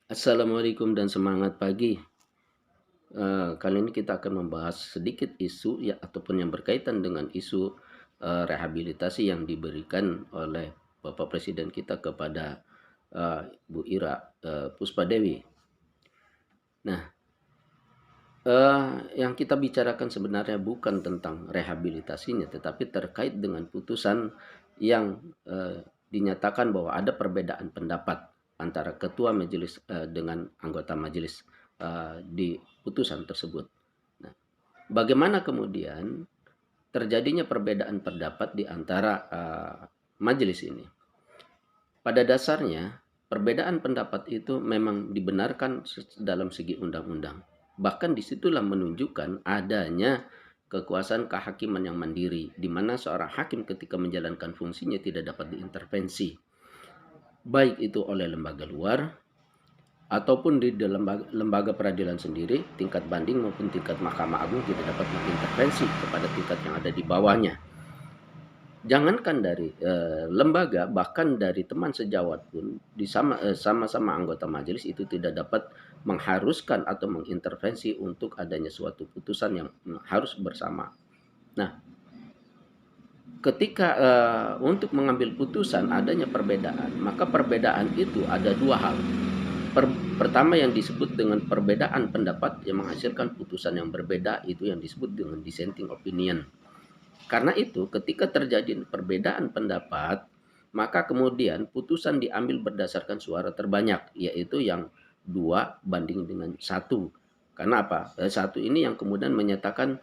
Assalamualaikum dan semangat pagi. Kali ini kita akan membahas sedikit isu ya ataupun yang berkaitan dengan isu rehabilitasi yang diberikan oleh Bapak Presiden kita kepada Bu Ira Puspadewi. Nah, yang kita bicarakan sebenarnya bukan tentang rehabilitasinya, tetapi terkait dengan putusan yang dinyatakan bahwa ada perbedaan pendapat antara ketua majelis dengan anggota majelis di putusan tersebut. Nah, bagaimana kemudian terjadinya perbedaan pendapat di antara majelis ini? Pada dasarnya, perbedaan pendapat itu memang dibenarkan dalam segi undang-undang. Bahkan disitulah menunjukkan adanya kekuasaan kehakiman yang mandiri, di mana seorang hakim ketika menjalankan fungsinya tidak dapat diintervensi, baik itu oleh lembaga luar ataupun di dalam lembaga peradilan sendiri, tingkat banding maupun tingkat Mahkamah Agung tidak dapat mengintervensi kepada tingkat yang ada di bawahnya. Jangankan dari lembaga, bahkan dari teman sejawat pun sama-sama anggota majelis itu tidak dapat mengharuskan atau mengintervensi untuk adanya suatu putusan yang harus bersama. Nah, ketika untuk mengambil putusan adanya perbedaan, maka perbedaan itu ada dua hal. Pertama yang disebut dengan perbedaan pendapat yang menghasilkan putusan yang berbeda, itu yang disebut dengan dissenting opinion. Karena itu, ketika terjadi perbedaan pendapat, maka kemudian putusan diambil berdasarkan suara terbanyak, yaitu yang 2 banding dengan 1. Karena apa? Satu ini yang kemudian menyatakan,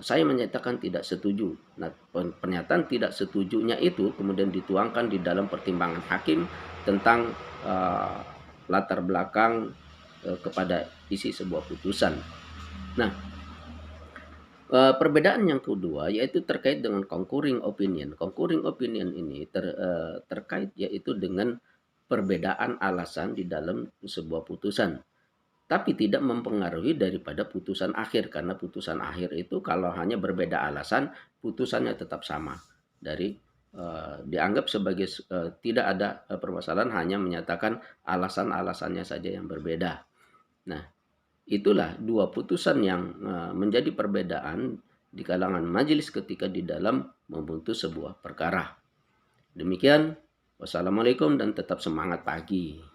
saya menyatakan tidak setuju. Nah, pernyataan tidak setujunya itu kemudian dituangkan di dalam pertimbangan hakim tentang latar belakang kepada isi sebuah putusan. Nah, perbedaan yang kedua yaitu terkait dengan concurring opinion. Concurring opinion ini terkait yaitu dengan perbedaan alasan di dalam sebuah putusan, tapi tidak mempengaruhi daripada putusan akhir, karena putusan akhir itu kalau hanya berbeda alasan, putusannya tetap sama. Dianggap sebagai tidak ada permasalahan, hanya menyatakan alasan-alasannya saja yang berbeda. Nah, itulah dua putusan yang menjadi perbedaan di kalangan majelis ketika di dalam memutus sebuah perkara. Demikian, wassalamualaikum dan tetap semangat pagi.